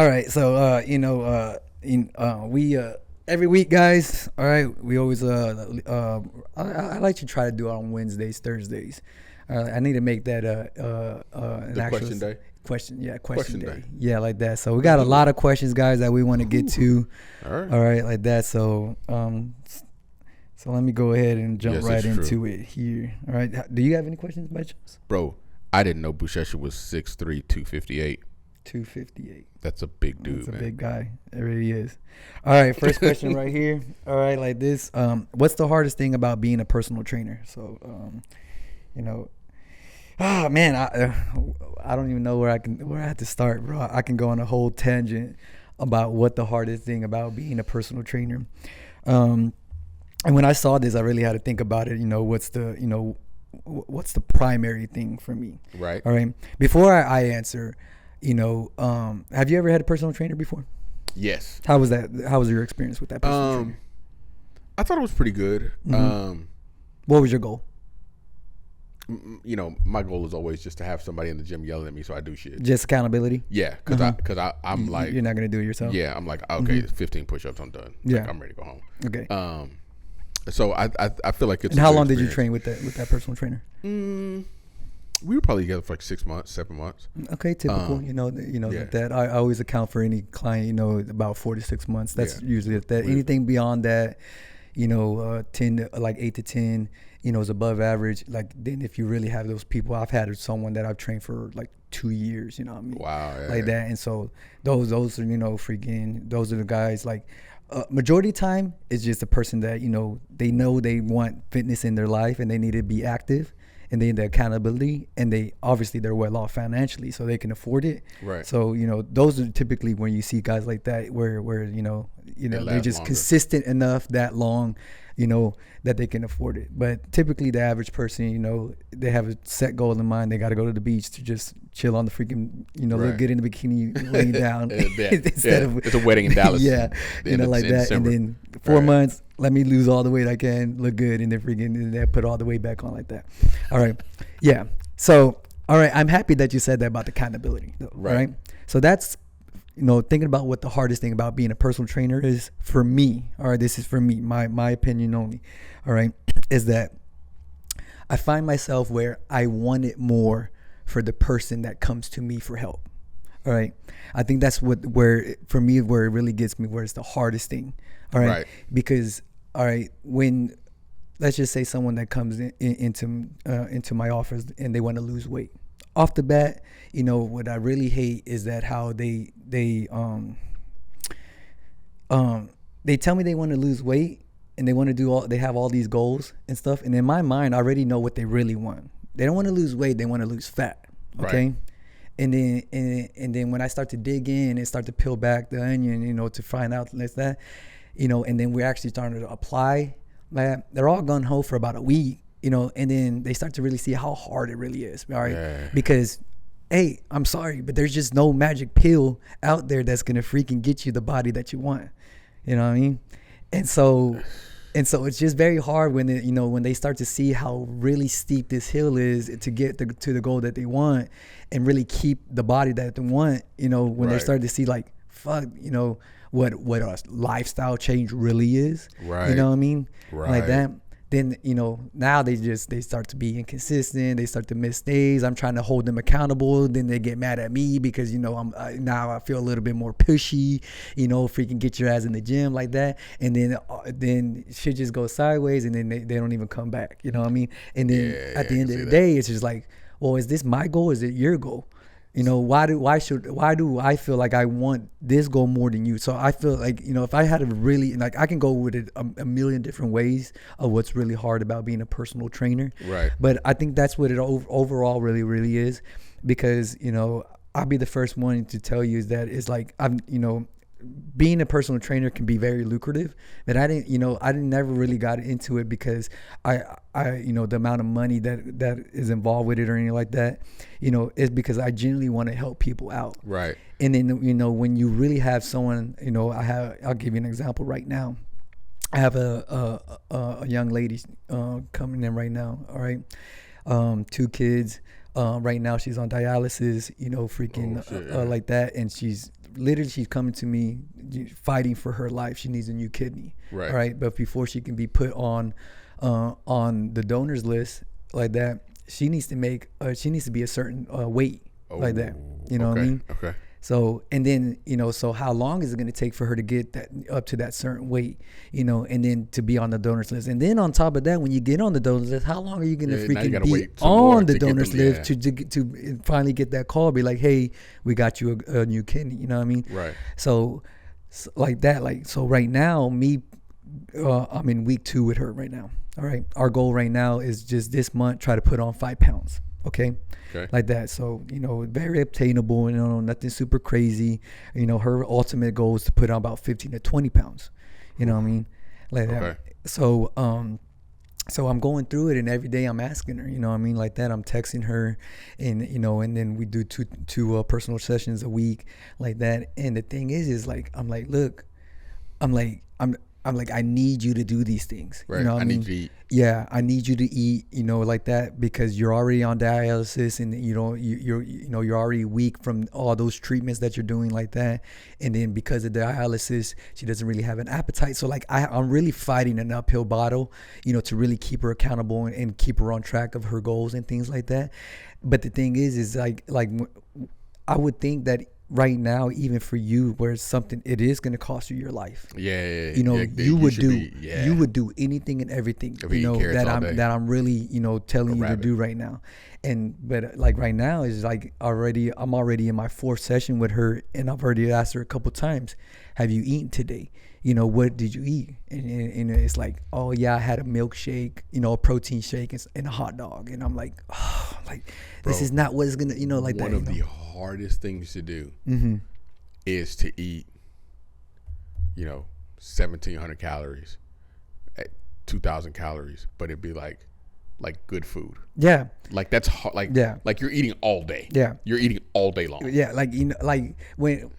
All right. So, we every week, guys. All right. We always I like to try to do it on Wednesdays, Thursdays. I need to make that an The actual question day? question day. Yeah, like that. So we got a lot of questions, guys, that we want to get to. All right. All right, like that. So so let me go ahead and jump right into it here. All right. Do you have any questions by chance? Bro, I didn't know Buchecha was 6'3", 258. 258. That's a big dude, That's a man. big guy. It really is. All right, first question right here. All right, like this. What's the hardest thing about being a personal trainer? So, man, I don't even know where I have to start, bro. I can go on a whole tangent about what the hardest thing about being a personal trainer. And when I saw this, I really had to think about it. What's the primary thing for me? Right. All right. Before I answer, have you ever had a personal trainer before? Yes. How was that? How was your experience with that personal trainer? I thought it was pretty good. Mm-hmm. What was your goal? My goal is always just to have somebody in the gym yelling at me so I do shit. Just accountability? Yeah, because I'm like... You're not going to do it yourself? Yeah, I'm like, okay, 15 push-ups, I'm done. Yeah. Like, I'm ready to go home. Okay. So I feel like it's... And how long did you train with that personal trainer? We were probably together for like 6 months, 7 months. Okay, typical. Yeah. Like that. I always account for any client, about 4 to 6 months. That's usually that. Anything beyond that, 8 to 10, is above average. Like, then if you really have those people, I've had someone that I've trained for like 2 years, you know what I mean? Wow. Yeah, like that. And so those are, freaking, those are the guys like, majority of the time it's just a person that, they know they want fitness in their life and they need to be active. And they need the accountability, and they're well off financially, so they can afford it. Right. So those are typically when you see guys like that, where they're just longer. consistent enough that long, that they can afford it. But typically the average person, they have a set goal in mind. They got to go to the beach to just chill on the freaking, look good in the bikini, laying down. Instead of it's a wedding in Dallas. Yeah, like that. December. And then 4 months. Let me lose all the weight I can, look good, and then put all the weight back on like that. All right. Yeah. So, all right, I'm happy that you said that about the accountability. Though, right. So that's, thinking about what the hardest thing about being a personal trainer is for me. All right. This is for me, my opinion only. All right. Is that I find myself where I want it more for the person that comes to me for help. All right. I think that's where it really gets me, where it's the hardest thing. All right. Because, all right, when, let's just say someone that comes into my office and they want to lose weight. Off the bat, what I really hate is that how they tell me they want to lose weight and they want to they have all these goals and stuff. And in my mind, I already know what they really want. They don't want to lose weight. They want to lose fat. Okay. Right. And then when I start to dig in and start to peel back the onion, to find out like that, and then we're actually starting to apply that, they're all gung ho for about a week, and then they start to really see how hard it really is. All right. Yeah. Because, hey, I'm sorry, but there's just no magic pill out there that's going to freaking get you the body that you want. You know what I mean? And so it's just very hard when when they start to see how really steep this hill is to get to the goal that they want and really keep the body that they want, when they start to see like, fuck, what a lifestyle change really is. Right. You know what I mean? Right. Like that. Then, now they start to be inconsistent. They start to miss days. I'm trying to hold them accountable. Then they get mad at me because, now I feel a little bit more pushy, freaking get your ass in the gym like that. And then shit just goes sideways and then they don't even come back. You know what I mean? And then at the end of the day, it's just like, well, is this my goal? Or is it your goal? Why do I feel like I want this goal more than you? So I feel like, if I had to really, like, I can go with it a million different ways of what's really hard about being a personal trainer. Right. But I think that's what it overall really, really is, because, I'll be the first one to tell you is that it's like, being a personal trainer can be very lucrative, but I didn't never really got into it because I the amount of money that is involved with it or anything like that, is because I genuinely want to help people out. Right. And then, when you really have someone, I'll give you an example right now. I have a young lady coming in right now. All right. 2 kids. Right now she's on dialysis, like that. And she's literally she's coming to me fighting for her life. She needs a new kidney. Right. All right. But before she can be put on the donors list like that, she needs to be a certain weight like that. You know what I mean? Okay. So, and then, so how long is it going to take for her to get that up to that certain weight, and then to be on the donors list? And then on top of that, when you get on the donors list, how long are you going to freaking be on the donors list to finally get that call? Be like, hey, we got you a new kidney. You know what I mean? Right. So like that, so right now, I'm in week 2 with her right now. All right. Our goal right now is just this month, try to put on 5 pounds. Okay. Like that. So, very obtainable, nothing super crazy. Her ultimate goal is to put on about 15 to 20 pounds. You know what I mean? Like that. So, so I'm going through it, and every day I'm asking her, like that. I'm texting her, and, and then we do two personal sessions a week like that. And the thing is like, I'm like, look, I'm like, I need you to do these things. Right. You know what I mean? Need you to eat. Yeah, I need you to eat, like that, because you're already on dialysis, and you're already weak from all those treatments that you're doing like that. And then because of dialysis, she doesn't really have an appetite. So like I'm really fighting an uphill battle, to really keep her accountable and keep her on track of her goals and things like that. But the thing is like I would think that right now, even for you, where it's something, it is going to cost you your life. You would do anything and everything, that I'm really, telling you to do right now. But like right now is like I'm already in my 4th session with her, and I've already asked her a couple times, have you eaten today? What did you eat? And it's like, oh yeah, I had a milkshake, a protein shake and a hot dog. And I'm like, oh, like, bro, this is not what it's going to, like one that. One of the hardest things to do is to eat, 1,700 calories, 2,000 calories, but it'd be like good food. Yeah. Like that's hard. Like you're eating all day. Yeah. You're eating all day long. Yeah. Like, like when,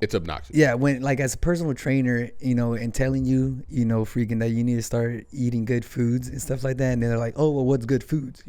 it's obnoxious. Yeah, when like as a personal trainer, and telling you, freaking that you need to start eating good foods and stuff like that, and they're like, oh, well, what's good foods,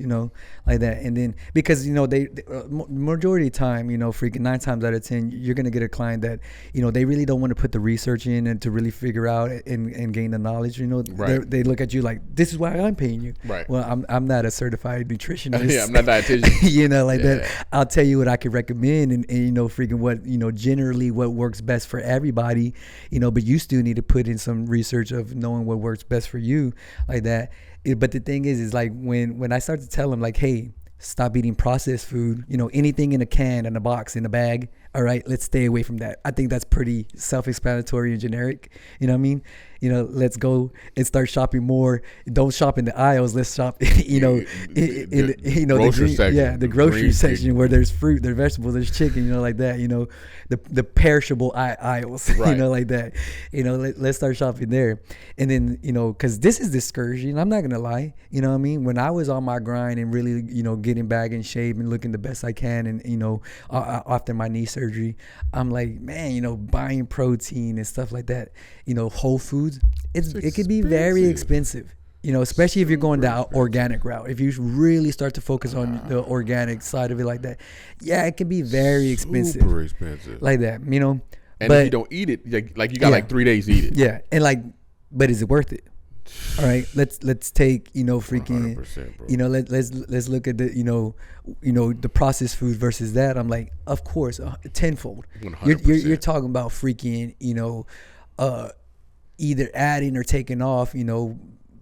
like that, and then because they majority of the time, freaking 9 times out of 10, you're gonna get a client that they really don't want to put the research in and to really figure out and gain the knowledge. Right. They look at you like, this is why I'm paying you. Right. Well, I'm not a certified nutritionist. Yeah, I'm not a dietitian. That. I'll tell you what I could recommend, and freaking what generally what works best for everybody, but you still need to put in some research of knowing what works best for you like that. But the thing is like when I start to tell them like, hey, stop eating processed food, anything in a can, in a box, in a bag, all right, let's stay away from that. I think that's pretty self-explanatory and generic. You know what I mean? Let's go and start shopping more. Don't shop in the aisles. Let's shop, the grocery section. Yeah, the grocery section where there's fruit, there's vegetables, there's chicken, like that. The perishable aisles, right. Like that. Let's start shopping there. And then, because this is discouraging. I'm not gonna lie. You know what I mean? When I was on my grind and really, getting back in shape and looking the best I can, and after my knee surgery, I'm like, man, buying protein and stuff like that. Whole Foods, it could be very expensive. Especially if you're going the organic route. If you really start to focus on the organic side of it like that, yeah, it can be very expensive. Super expensive. Like that, And if you don't eat it, like you got like 3 days to eat it. Yeah, and like, but is it worth it? All right, let's take freaking 100%, let's look at the the processed food versus that. I'm like, of course, tenfold. 100%. You're talking about freaking either adding or taking off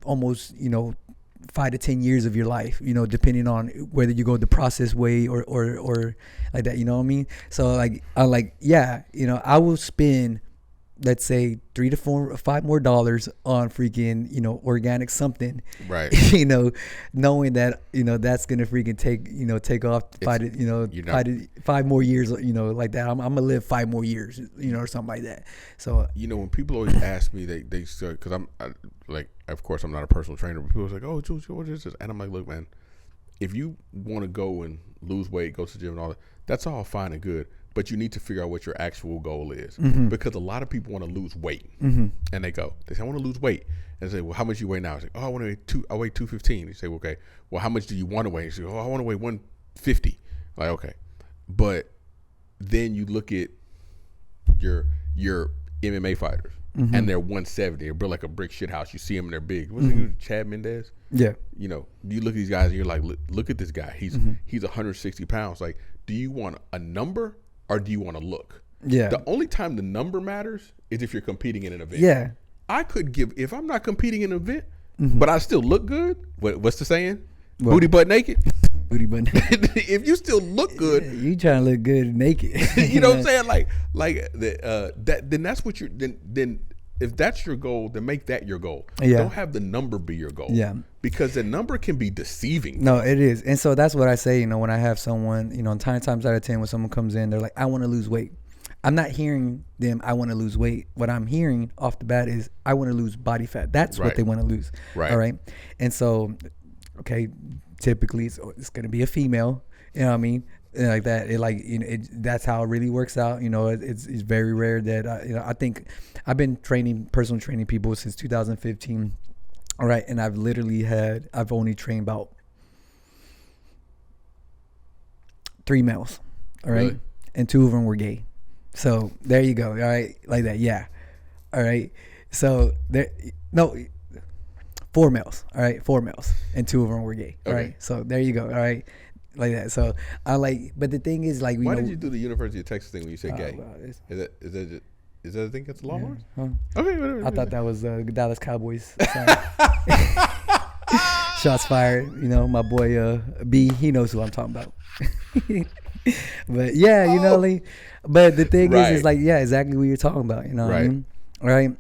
almost 5 to 10 years of your life, depending on whether you go the processed way or like that. You know what I mean? So like I like, yeah, I will spend, let's say $3 to $5 more on freaking organic something, right? Knowing that that's gonna freaking take off 5 more years, like that. I'm gonna live 5 more years, or something like that. So when people always ask me, they say, because like, of course I'm not a personal trainer, but people are like, oh, Jules, what is this? And I'm like, look, man, if you want to go and lose weight, go to the gym and all that, that's all fine and good. But you need to figure out what your actual goal is, because a lot of people want to lose weight, and they say, I want to lose weight, and they say, well, how much you weigh now? I say, oh, I weigh 215. You say, well, okay, well, how much do you want to weigh? You say, oh, I want to weigh 150. Like, okay, but then you look at your MMA fighters, and they're 170. They're built like a brick shit house. You see them and they're big. What's his name? Chad Mendez? Yeah. You know, you look at these guys and you're like, look at this guy. He's 160 pounds. Like, do you want a number or do you want to look? Yeah. The only time the number matters is if you're competing in an event. Yeah. I could give, if I'm not competing in an event, but I still look good. What's the saying? What? Booty butt naked. Booty butt naked. If you still look good, you trying to look good naked. You know what I'm saying? Then that's what you're. Then if that's your goal, then make that your goal. Yeah. Don't have the number be your goal. Yeah. Because the number can be deceiving. No, it is, and so that's what I say. You know, when I have someone, you know, times out of 10, when someone comes in, they're like, "I want to lose weight." I'm not hearing them, I want to lose weight. What I'm hearing off the bat is, I want to lose body fat. That's what they want to lose. Right. All right. And so, okay, typically it's going to be a female, you know what I mean? And like that, that's how it really works out. You know, it's very rare that, I think I've been personal training people since 2015. All right. And I've only trained about 3 males. All right. Really? And 2 of them were gay. So there you go. All right. Like that. Yeah. All right. So 4 males. All right. 4 males and 2 of them were gay. All right. So there you go. All right. Like that. So I but the thing is, like, why did you do the University of Texas thing when you said gay? Well, is that a thing against the Longhorns? Huh? Okay. Whatever. I thought that was the Dallas Cowboys. Shots fired. You know, my boy B, he knows who I'm talking about. But yeah, you know, like, but the thing is like, yeah, exactly what you're talking about. You know what I mean? All right.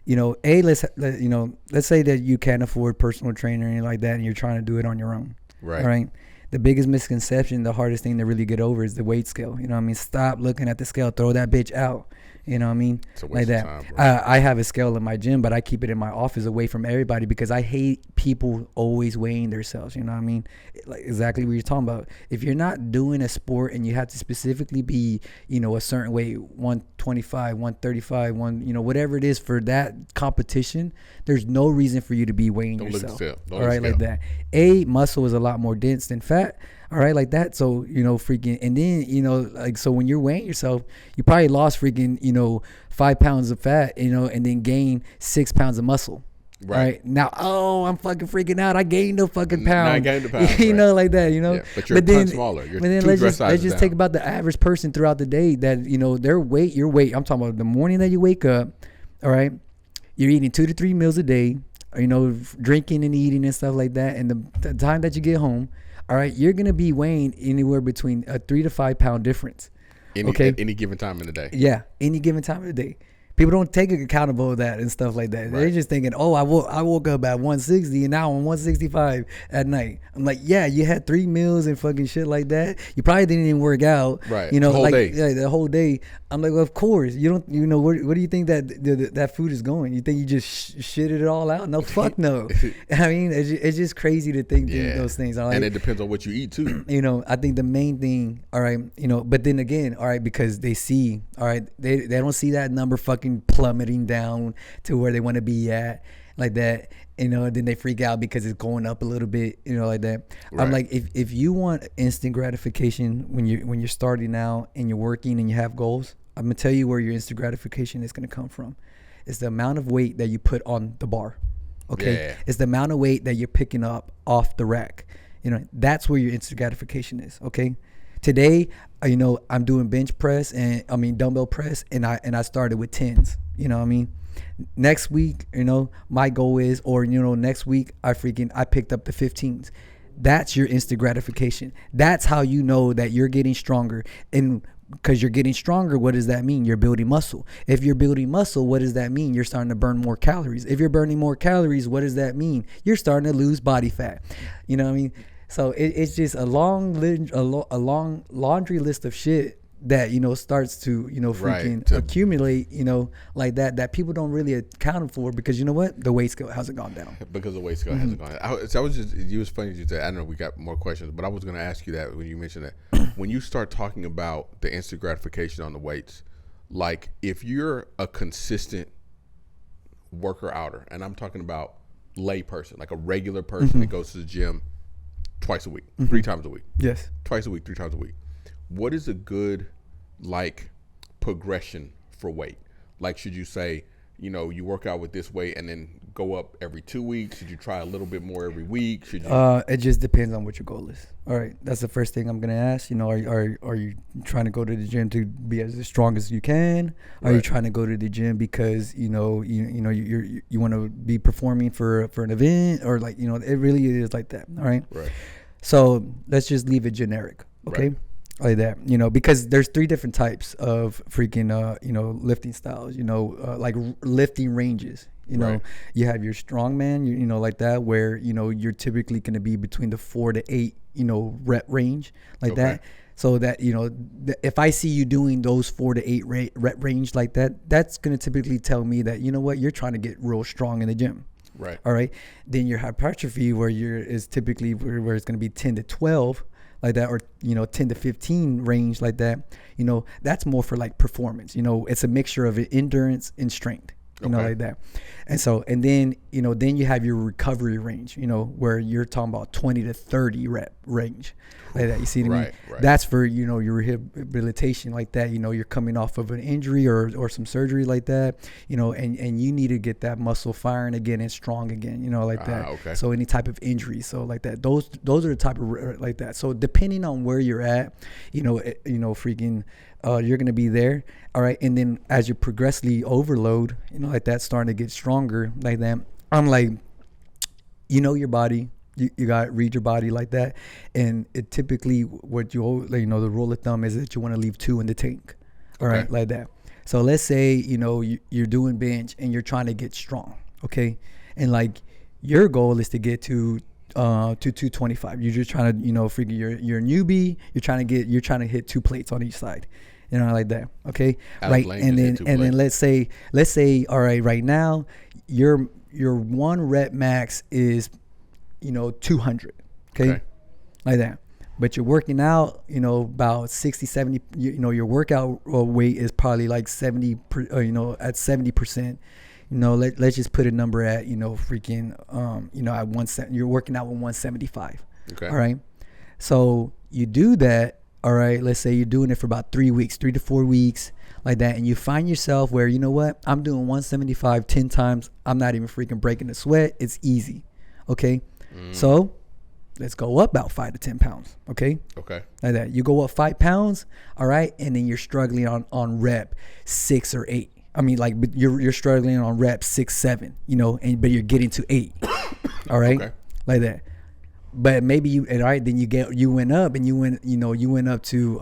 You know, let's say that you can't afford personal trainer or anything like that, and you're trying to do it on your own. Right. All right. The biggest misconception, the hardest thing to really get over is the weight scale. You know what I mean? Stop looking at the scale. Throw that bitch out. You know what I mean? It's a waste like of that. time, bro. I have a scale in my gym, but I keep it in my office away from everybody because I hate people always weighing themselves. You know what I mean? Like exactly what you're talking about. If you're not doing a sport and you have to specifically be, you know, a certain weight, 125, 135, whatever it is for that competition, there's no reason for you to be weighing yourself. All right, like that. Muscle is a lot more dense than fat. All right, like that. So, you know, freaking, and then, you know, like, so when you're weighing yourself, you probably lost freaking, 5 pounds of fat, and then gain 6 pounds of muscle. Right. Now, I'm fucking freaking out. I gained a fucking pound. Now I gained a pound. You know, like that, Yeah, but you're a ton smaller. You're let's just take about the average person throughout the day that, their weight, your weight. I'm talking about the morning that you wake up. All right. You're eating 2 to 3 meals a day, drinking and eating and stuff like that. And the time that you get home, all right, you're going to be weighing anywhere between a 3 to 5 pound difference. At any given time in the day. Yeah, any given time of the day. People don't take accountable of that and stuff like that. Right. They're just thinking, I woke up at 160 and now I'm 165 at night. I'm like, yeah, you had 3 meals and fucking shit like that. You probably didn't even work out. Right. The whole day. Yeah, the whole day. I'm like, well, of course. You don't. Where do you think that food is going? You think you just shitted it all out? No, fuck no. I mean, it's just crazy to think those things. Like, and it depends on what you eat too. I think the main thing, all right, but then again, all right, because they see, all right, they don't see that number fucking plummeting down to where they want to be at, like that. Then they freak out because it's going up a little bit, like that. Right. I'm like, if you want instant gratification when you're starting out and you're working and you have goals, I'm gonna tell you where your instant gratification is gonna come from. It's the amount of weight that you put on the bar. Okay, yeah. It's the amount of weight that you're picking up off the rack. That's where your instant gratification is. Okay, today, I'm doing bench press and dumbbell press, and I started with 10s. You know what I mean? Next week, my goal is, or next week I picked up the 15s. That's your instant gratification. That's how you know that you're getting stronger. And because you're getting stronger, what does that mean? You're building muscle. If you're building muscle, what does that mean? You're starting to burn more calories. If you're burning more calories, what does that mean? You're starting to lose body fat. You know what I mean? So it's just a long laundry list of shit that starts to accumulate, like that people don't really account for, because you know what, the weight scale hasn't gone down. Because the weight scale hasn't gone down. It was funny you said. I know we got more questions, but I was going to ask you that when you mentioned that. When you start talking about the instant gratification on the weights, like if you're a consistent worker outer, and I'm talking about lay person, like a regular person that goes to the gym twice a week, 3 times a week. Yes. Twice a week, 3 times a week. What is a good progression for weight? Like, should you say, you know, you work out with this weight and then go up every 2 weeks? Should you try a little bit more every week? Should you? It just depends on what your goal is. All right, that's the first thing I'm gonna ask. You know, are you trying to go to the gym to be as strong as you can? Are you trying to go to the gym because you want to be performing for an event, or like, you know, it really is like that. All right. Right. So let's just leave it generic, okay? Right. Like that, you know, because there's 3 different types of freaking lifting styles, like lifting ranges. You know, you have your strongman, you know, like that, where, you know, you're typically going to be between the 4 to 8, you know, rep range, like that. So that, you know, if I see you doing those 4 to 8 rep range like that, that's going to typically tell me that, you know what, you're trying to get real strong in the gym. Right. All right. Then your hypertrophy, where is typically where it's going to be 10 to 12. Like that, or, you know, 10 to 15 range like that, you know, that's more for like performance. You know, it's a mixture of endurance and strength, you know, like that. And so, and then, you know, then you have your recovery range, you know, where you're talking about 20 to 30 rep range like that. You see what I mean? Right. That's for, you know, your rehabilitation like that. You know, you're coming off of an injury or some surgery like that, you know, and you need to get that muscle firing again and strong again, you know, like that. Okay. So any type of injury. So like that, those are the type of like that. So depending on where you're at, you're going to be there. All right. And then as you progressively overload, you know, like that, starting to get stronger like that, I'm like, you know, your body, you got to read your body like that. And it typically, what you know, the rule of thumb is that you want to leave 2 in the tank. All right. Like that. So let's say, you know, you're doing bench and you're trying to get strong. Okay. And like your goal is to get to 225. You're just trying to, you know, you're a newbie. You're trying to hit 2 plates on each side. You know, like that. Okay. Right. And then let's say, all right, right now your 1 rep max is, you know, 200. Okay. Like that. But you're working out, you know, about 60, 70, you know, your workout weight is probably like 70, you know, at 70%. You know, let's just put a number at, you know, freaking, you know, at you're working out with 175. Okay. All right. So you do that. All right. Let's say you're doing it for about 3 weeks, 3 to 4 weeks like that. And you find yourself where, you know what, I'm doing 175 10 times. I'm not even freaking breaking a sweat. It's easy. Okay. So let's go up about 5 to 10 pounds. Okay. Okay. Like that. You go up 5 pounds. All right. And then you're struggling on rep 6 or 8. I mean, like, but you're struggling on rep 6, 7, you know, but you're getting to 8. All right. Okay. Like that. But maybe all right, then you went up and you went up to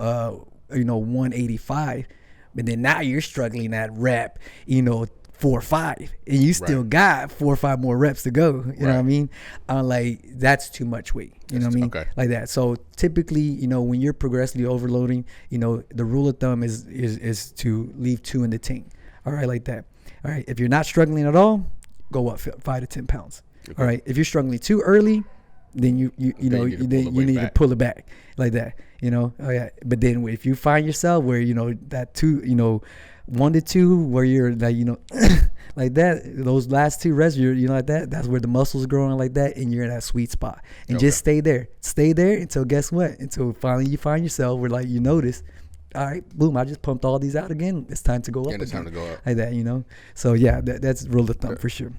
185, but then now you're struggling at rep, you know, 4 or 5, and you still got 4 or 5 more reps to go. You know what I mean? Like, that's too much weight. You know what I mean? Okay. Like that. So typically, you know, when you're progressively overloading, you know, the rule of thumb is to leave 2 in the tank. All right, like that. All right. If you're not struggling at all, go up 5 to 10 pounds. Okay. All right. If you're struggling too early, then you need to pull it back like that, you know. Oh yeah. But then if you find yourself where, you know, that 2, you know, 1 to 2, where you're like, you know, like that, those last 2 reps, you know, like that, that's where the muscles growing like that, and you're in that sweet spot, and just stay there until, guess what, until finally you find yourself where, like, you notice, all right, boom, I just pumped all these out again, it's time to go up. It's time to go up like that, you know. So yeah, that's rule of thumb for sure.